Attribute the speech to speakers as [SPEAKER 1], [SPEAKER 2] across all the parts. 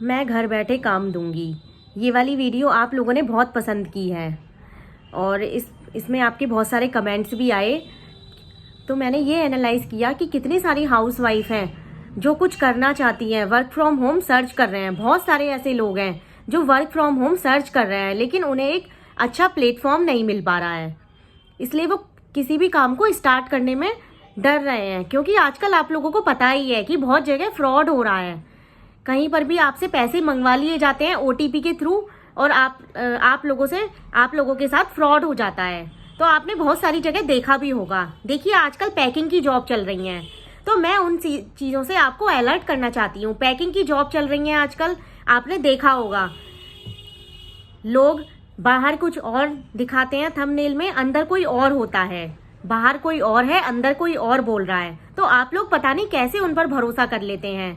[SPEAKER 1] मैं घर बैठे काम दूंगी। ये वाली वीडियो आप लोगों ने बहुत पसंद की है और इसमें आपके बहुत सारे कमेंट्स भी आए। तो मैंने ये एनालाइज किया कि कितनी सारी हाउसवाइफ हैं जो कुछ करना चाहती हैं, वर्क फ्रॉम होम सर्च कर रहे हैं। बहुत सारे ऐसे लोग हैं जो वर्क फ्रॉम होम सर्च कर रहे हैं, लेकिन उन्हें एक अच्छा प्लेटफॉर्म नहीं मिल पा रहा है, इसलिए वो किसी भी काम को स्टार्ट करने में डर रहे हैं। क्योंकि आजकल आप लोगों को पता ही है कि बहुत जगह फ्रॉड हो रहा है। कहीं पर भी आपसे पैसे मंगवा लिए जाते हैं ओटीपी के थ्रू और आप लोगों के साथ फ्रॉड हो जाता है। तो आपने बहुत सारी जगह देखा भी होगा। देखिए, आजकल पैकिंग की जॉब चल रही हैं, तो मैं उन चीज़ों से आपको अलर्ट करना चाहती हूँ। पैकिंग की जॉब चल रही हैं आजकल, आपने देखा होगा। लोग बाहर कुछ और दिखाते हैं थंबनेल में, अंदर कोई और होता है। बाहर कोई और है, अंदर कोई और बोल रहा है। तो आप लोग पता नहीं कैसे उन पर भरोसा कर लेते हैं।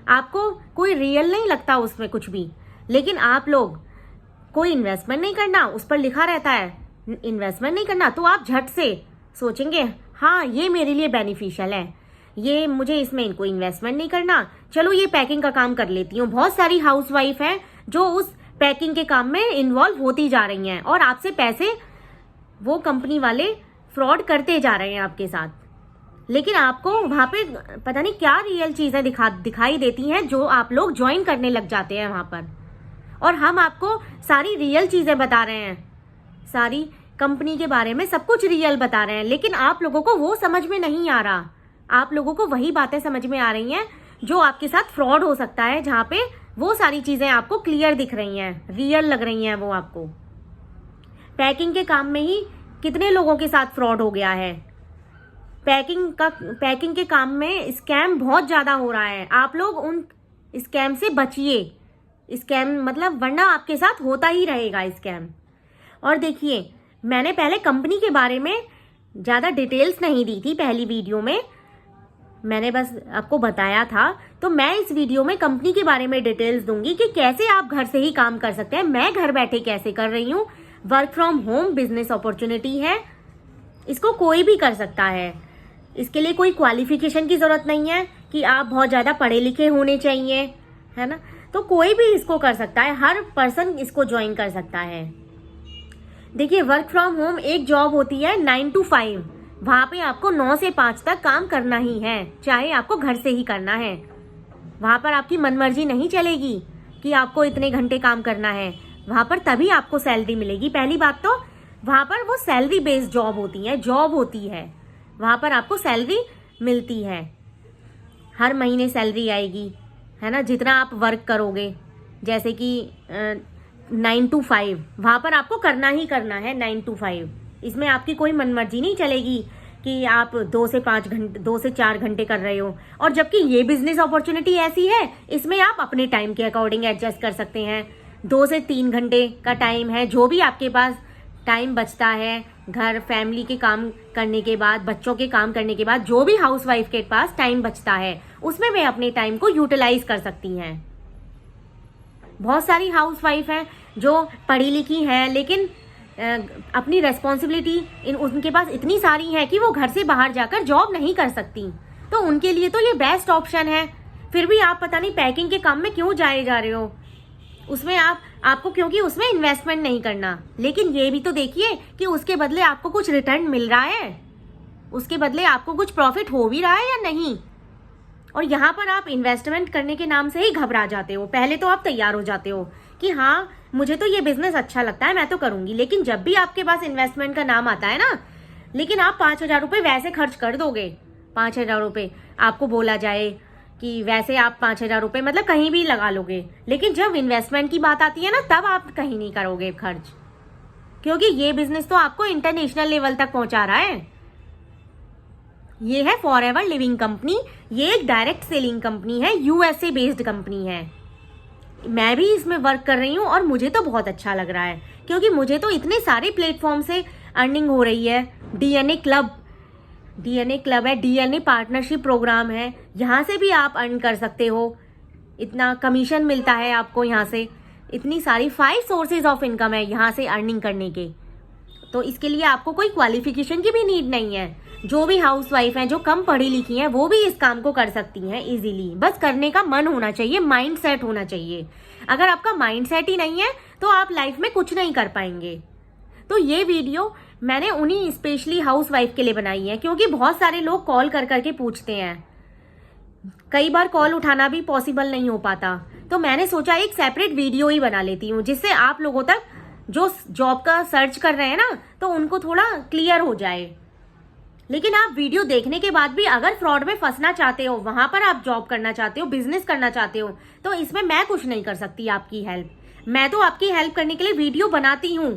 [SPEAKER 1] आपको कोई रियल नहीं लगता उसमें कुछ भी, लेकिन आप लोग कोई इन्वेस्टमेंट नहीं करना, उस पर लिखा रहता है इन्वेस्टमेंट नहीं करना, तो आप झट से सोचेंगे हाँ ये मेरे लिए बेनिफिशियल है, ये मुझे इसमें इनको इन्वेस्टमेंट नहीं करना, चलो ये पैकिंग का काम कर लेती हूँ। बहुत सारी हाउसवाइफ हैं जो उस पैकिंग के काम में इन्वॉल्व होती जा रही हैं और आपसे पैसे वो कंपनी वाले फ्रॉड करते जा रहे हैं आपके साथ। लेकिन आपको वहाँ पे पता नहीं क्या रियल चीज़ें दिखाई देती हैं जो आप लोग ज्वाइन करने लग जाते हैं वहाँ पर। और हम आपको सारी रियल चीज़ें बता रहे हैं, सारी कंपनी के बारे में सब कुछ रियल बता रहे हैं, लेकिन आप लोगों को वो समझ में नहीं आ रहा। आप लोगों को वही बातें समझ में आ रही हैं जो आपके साथ फ्रॉड हो सकता है, जहाँ पे वो सारी चीज़ें आपको क्लियर दिख रही हैं, रियल लग रही हैं वो आपको। पैकिंग के काम में ही कितने लोगों के साथ फ्रॉड हो गया है। पैकिंग के काम में स्कैम बहुत ज़्यादा हो रहा है। आप लोग उन स्कैम से बचिए। स्कैम मतलब वरना आपके साथ होता ही रहेगा स्कैम। और देखिए, मैंने पहले कंपनी के बारे में ज़्यादा डिटेल्स नहीं दी थी पहली वीडियो में, मैंने बस आपको बताया था। तो मैं इस वीडियो में कंपनी के बारे में डिटेल्स दूंगी कि कैसे आप घर से ही काम कर सकते हैं। मैं घर बैठे कैसे कर रही हूँ। Work from home business opportunity है, इसको कोई भी कर सकता है। इसके लिए कोई क्वालिफिकेशन की ज़रूरत नहीं है कि आप बहुत ज़्यादा पढ़े लिखे होने चाहिए, है ना। तो कोई भी इसको कर सकता है, हर पर्सन इसको ज्वाइन कर सकता है। देखिए, वर्क फ्रॉम होम एक जॉब होती है 9 to 5। वहाँ पे आपको 9 से 5 तक काम करना ही है, चाहे आपको घर से ही करना है। वहाँ पर आपकी मनमर्जी नहीं चलेगी कि आपको इतने घंटे काम करना है। वहाँ पर तभी आपको सैलरी मिलेगी। पहली बात तो वहाँ पर वो सैलरी बेस्ड जॉब होती है। वहाँ पर आपको सैलरी मिलती है, हर महीने सैलरी आएगी, है ना। जितना आप वर्क करोगे, जैसे कि 9 to 5 वहाँ पर आपको करना ही करना है 9 to 5। इसमें आपकी कोई मनमर्जी नहीं चलेगी कि आप 2 से 4 घंटे कर रहे हो। और जबकि ये बिजनेस अपॉर्चुनिटी ऐसी है, इसमें आप अपने टाइम के अकॉर्डिंग एडजस्ट कर सकते हैं। 2 से 3 घंटे का टाइम है, जो भी आपके पास टाइम बचता है घर फैमिली के काम करने के बाद, बच्चों के काम करने के बाद, जो भी हाउसवाइफ के पास टाइम बचता है उसमें वे अपने टाइम को यूटिलाइज कर सकती हैं। बहुत सारी हाउसवाइफ हैं जो पढ़ी लिखी हैं, लेकिन अपनी रेस्पॉन्सिबिलिटी उनके पास इतनी सारी है कि वो घर से बाहर जाकर जॉब नहीं कर सकती। तो उनके लिए तो ये बेस्ट ऑप्शन है। फिर भी आप पता नहीं पैकिंग के काम में क्यों जा रहे हो। उसमें आपको क्योंकि उसमें इन्वेस्टमेंट नहीं करना। लेकिन ये भी तो देखिए कि उसके बदले आपको कुछ रिटर्न मिल रहा है, उसके बदले आपको कुछ प्रॉफिट हो भी रहा है या नहीं। और यहाँ पर आप इन्वेस्टमेंट करने के नाम से ही घबरा जाते हो। पहले तो आप तैयार हो जाते हो कि हाँ मुझे तो ये बिजनेस अच्छा लगता है, मैं तो करूंगी। लेकिन जब भी आपके पास इन्वेस्टमेंट का नाम आता है ना, लेकिन आप 5,000 रुपये वैसे खर्च कर दोगे। 5,000 रुपये आपको बोला जाए कि वैसे आप 5,000 रुपये मतलब कहीं भी लगा लोगे, लेकिन जब इन्वेस्टमेंट की बात आती है ना, तब आप कहीं नहीं करोगे खर्च। क्योंकि ये बिजनेस तो आपको इंटरनेशनल लेवल तक पहुंचा रहा है। ये है फॉरएवर लिविंग कंपनी। ये एक डायरेक्ट सेलिंग कंपनी है, यूएसए बेस्ड कंपनी है। मैं भी इसमें वर्क कर रही हूँ और मुझे तो बहुत अच्छा लग रहा है, क्योंकि मुझे तो इतने सारे प्लेटफॉर्म से अर्निंग हो रही है। डीएनए क्लब है, डीएनए पार्टनरशिप प्रोग्राम है, यहाँ से भी आप अर्न कर सकते हो। इतना कमीशन मिलता है आपको यहाँ से। इतनी सारी 5 सोर्सेज ऑफ इनकम है यहाँ से अर्निंग करने के। तो इसके लिए आपको कोई क्वालिफिकेशन की भी नीड नहीं है। जो भी हाउसवाइफ हैं, जो कम पढ़ी लिखी हैं, वो भी इस काम को कर सकती हैं इजीली। बस करने का मन होना चाहिए, माइंड सेट होना चाहिए। अगर आपका माइंड सेट ही नहीं है तो आप लाइफ में कुछ नहीं कर पाएंगे। तो ये वीडियो मैंने उन्हीं स्पेशली हाउसवाइफ के लिए बनाई है, क्योंकि बहुत सारे लोग कॉल कर करके पूछते हैं, कई बार कॉल उठाना भी पॉसिबल नहीं हो पाता। तो मैंने सोचा एक सेपरेट वीडियो ही बना लेती हूँ, जिससे आप लोगों तक जो जॉब का सर्च कर रहे हैं ना, तो उनको थोड़ा क्लियर हो जाए। लेकिन आप वीडियो देखने के बाद भी अगर फ्रॉड में फंसना चाहते हो, वहां पर आप जॉब करना चाहते हो, बिजनेस करना चाहते हो, तो इसमें मैं कुछ नहीं कर सकती आपकी हेल्प। मैं तो आपकी हेल्प करने के लिए वीडियो बनाती हूँ,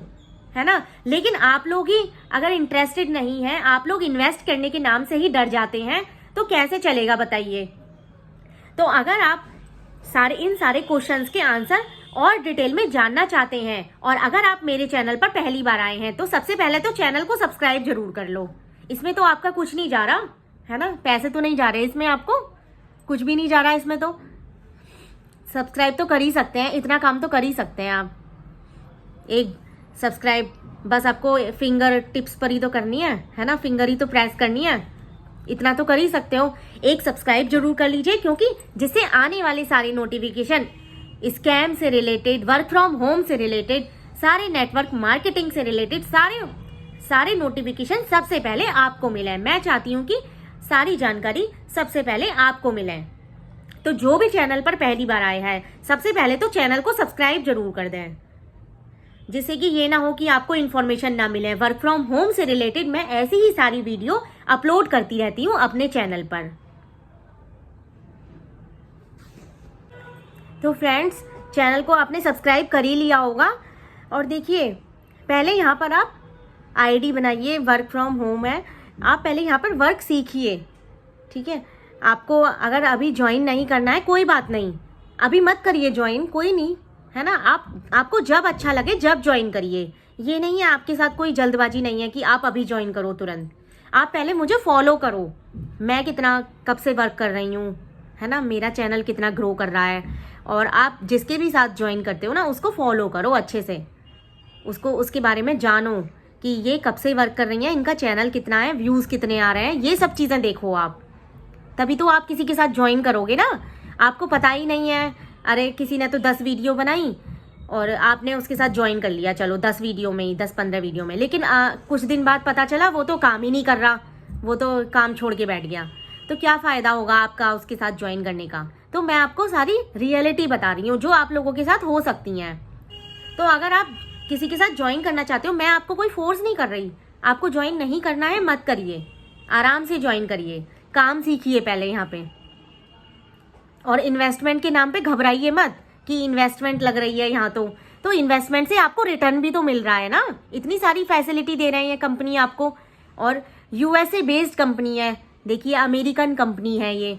[SPEAKER 1] है ना। लेकिन आप लोग ही अगर इंटरेस्टेड नहीं है, आप लोग इन्वेस्ट करने के नाम से ही डर जाते हैं, तो कैसे चलेगा बताइए। तो अगर आप इन सारे क्वेश्चंस के आंसर और डिटेल में जानना चाहते हैं, और अगर आप मेरे चैनल पर पहली बार आए हैं, तो सबसे पहले तो चैनल को सब्सक्राइब जरूर कर लो। इसमें तो आपका कुछ नहीं जा रहा, है ना, पैसे तो नहीं जा रहे इसमें, आपको कुछ भी नहीं जा रहा इसमें। तो सब्सक्राइब तो कर ही सकते हैं, इतना काम तो कर ही सकते हैं आप। एक सब्सक्राइब बस आपको फिंगर टिप्स पर ही तो करनी है ना, फिंगर ही तो प्रेस करनी है, इतना तो कर ही सकते हो। एक सब्सक्राइब जरूर कर लीजिए, क्योंकि जिससे आने वाले सारे नोटिफिकेशन स्कैम से रिलेटेड, वर्क फ्रॉम होम से रिलेटेड, सारे नेटवर्क मार्केटिंग से रिलेटेड सारे नोटिफिकेशन सबसे पहले आपको मिले। मैं चाहती हूँ कि सारी जानकारी सबसे पहले आपको मिले। तो जो भी चैनल पर पहली बार आए हैं, सबसे पहले तो चैनल को सब्सक्राइब जरूर कर दें, जिससे कि ये ना हो कि आपको इन्फॉर्मेशन ना मिले। वर्क फ्रॉम होम से रिलेटेड मैं ऐसी ही सारी वीडियो अपलोड करती रहती हूँ अपने चैनल पर। तो फ्रेंड्स, चैनल को आपने सब्सक्राइब कर ही लिया होगा। और देखिए, पहले यहाँ पर आप आईडी बनाइए, वर्क फ्रॉम होम है, आप पहले यहाँ पर वर्क सीखिए, ठीक है। आपको अगर अभी ज्वाइन नहीं करना है, कोई बात नहीं, अभी मत करिए ज्वाइन, कोई नहीं, है ना। आपको जब अच्छा लगे जब ज्वाइन करिए। ये नहीं है, आपके साथ कोई जल्दबाजी नहीं है कि आप अभी ज्वाइन करो तुरंत। आप पहले मुझे फॉलो करो, मैं कितना कब से वर्क कर रही हूँ, है ना, मेरा चैनल कितना ग्रो कर रहा है। और आप जिसके भी साथ ज्वाइन करते हो ना, उसको फॉलो करो अच्छे से, उसके बारे में जानो कि ये कब से वर्क कर रही हैं, इनका चैनल कितना है, व्यूज़ कितने आ रहे हैं, ये सब चीज़ें देखो आप, तभी तो आप किसी के साथ ज्वाइन करोगे ना। आपको पता ही नहीं है, अरे किसी ने तो 10 वीडियो बनाई और आपने उसके साथ ज्वाइन कर लिया, चलो 10 वीडियो में ही, 10-15 वीडियो में, लेकिन कुछ दिन बाद पता चला वो तो काम ही नहीं कर रहा, वो तो काम छोड़ के बैठ गया, तो क्या फ़ायदा होगा आपका उसके साथ ज्वाइन करने का। तो मैं आपको सारी रियलिटी बता रही हूँ जो आप लोगों के साथ हो सकती हैं। तो अगर आप किसी के साथ ज्वाइन करना चाहते हो, मैं आपको कोई फोर्स नहीं कर रही, आपको ज्वाइन नहीं करना है मत करिए, आराम से ज्वाइन करिए, काम सीखिए पहले यहाँ पे। और इन्वेस्टमेंट के नाम पे घबराइए मत कि इन्वेस्टमेंट लग रही है यहाँ, तो इन्वेस्टमेंट से आपको रिटर्न भी तो मिल रहा है ना। इतनी सारी फैसिलिटी दे रही है कंपनी आपको, और यूएसए बेस्ड कंपनी है, देखिए अमेरिकन कंपनी है, ये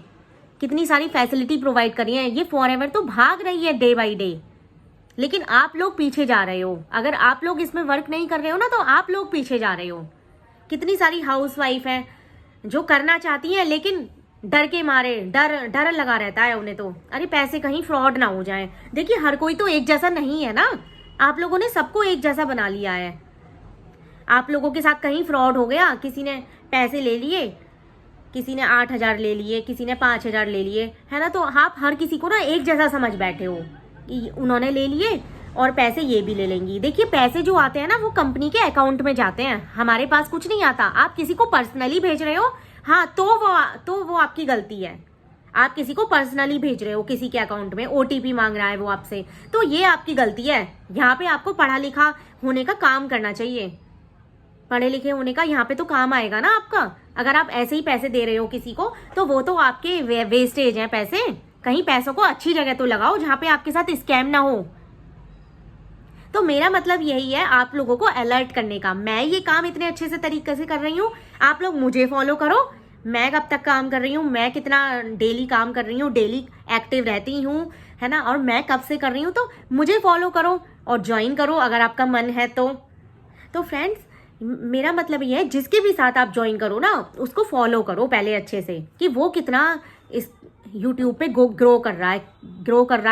[SPEAKER 1] कितनी सारी फैसिलिटी प्रोवाइड कर रही है। ये फॉरएवर तो भाग रही है डे बाई डे, लेकिन आप लोग पीछे जा रहे हो। अगर आप लोग इसमें वर्क नहीं कर रहे हो ना, तो आप लोग पीछे जा रहे हो। कितनी सारी हाउसवाइफ हैं जो करना चाहती हैं, लेकिन डर के मारे, डर लगा रहता है उन्हें, तो अरे पैसे कहीं फ्रॉड ना हो जाए। देखिए, हर कोई तो एक जैसा नहीं है ना, आप लोगों ने सबको एक जैसा बना लिया है। आप लोगों के साथ कहीं फ्रॉड हो गया, किसी ने पैसे ले लिए, किसी ने 8,000 ले लिए, किसी ने 5,000 ले लिए, है ना। तो आप हर किसी को ना एक जैसा समझ बैठे हो कि उन्होंने ले लिए और पैसे ये भी ले लेंगी। देखिए, पैसे जो आते हैं ना, वो कंपनी के अकाउंट में जाते हैं, हमारे पास कुछ नहीं आता। आप किसी को पर्सनली भेज रहे हो, हाँ, तो वो आपकी गलती है। आप किसी को पर्सनली भेज रहे हो, किसी के अकाउंट में ओटीपी मांग रहा है वो आपसे, तो ये आपकी गलती है। यहाँ पे आपको पढ़ा लिखा होने का काम करना चाहिए, पढ़े लिखे होने का यहाँ पे तो काम आएगा ना आपका। अगर आप ऐसे ही पैसे दे रहे हो किसी को, तो वो तो आपके वेस्टेज हैं पैसे। कहीं पैसों को अच्छी जगह तो लगाओ जहाँ पे आपके साथ स्कैम ना हो। तो मेरा मतलब यही है आप लोगों को अलर्ट करने का। मैं ये काम इतने अच्छे से तरीके से कर रही हूँ, आप लोग मुझे फॉलो करो। मैं कब तक काम कर रही हूँ, मैं कितना डेली काम कर रही हूँ, डेली एक्टिव रहती हूँ, है ना, और मैं कब से कर रही हूँ, तो मुझे फॉलो करो और ज्वाइन करो अगर आपका मन है तो फ्रेंड्स, मेरा मतलब ये है, जिसके भी साथ आप ज्वाइन करो ना, उसको फॉलो करो पहले अच्छे से कि वो कितना इस यूट्यूब पे ग्रो कर रहा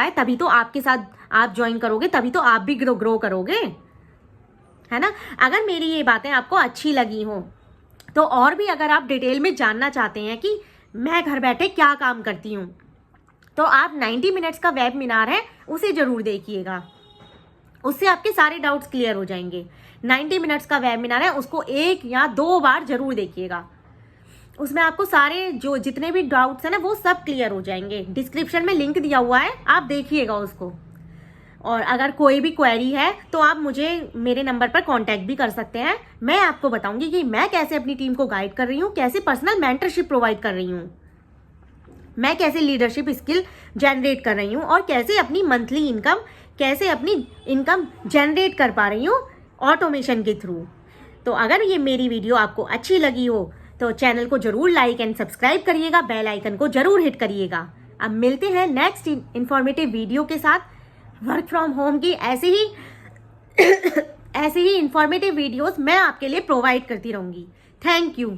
[SPEAKER 1] है, तभी तो आपके साथ आप ज्वाइन करोगे, तभी तो आप भी ग्रो करोगे, है ना। अगर मेरी ये बातें आपको अच्छी लगी हो तो और भी अगर आप डिटेल में जानना चाहते हैं कि मैं घर बैठे क्या काम करती हूँ, तो आप 90 मिनट्स का वेबिनार है उसे ज़रूर देखिएगा, उससे आपके सारे डाउट्स क्लियर हो जाएंगे। 90 मिनट्स का वेबिनार है, उसको 1 या 2 बार जरूर देखिएगा, उसमें आपको सारे जो जितने भी डाउट्स हैं ना वो सब क्लियर हो जाएंगे। डिस्क्रिप्शन में लिंक दिया हुआ है, आप देखिएगा उसको। और अगर कोई भी क्वेरी है तो आप मुझे मेरे नंबर पर कांटेक्ट भी कर सकते हैं। मैं आपको बताऊंगी कि मैं कैसे अपनी टीम को गाइड कर रही हूँ, कैसे पर्सनल मेंटरशिप प्रोवाइड कर रही हूँ, मैं कैसे लीडरशिप स्किल जनरेट कर रही हूँ और कैसे अपनी मंथली इनकम, कैसे अपनी इनकम जनरेट कर पा रही हूँ ऑटोमेशन के थ्रू। तो अगर ये मेरी वीडियो आपको अच्छी लगी हो तो चैनल को जरूर लाइक एंड सब्सक्राइब करिएगा, बेल आइकन को जरूर हिट करिएगा। अब मिलते हैं नेक्स्ट इंफॉर्मेटिव वीडियो के साथ। वर्क फ्रॉम होम की ऐसे ही इंफॉर्मेटिव वीडियोस मैं आपके लिए प्रोवाइड करती रहूँगी। Thank you.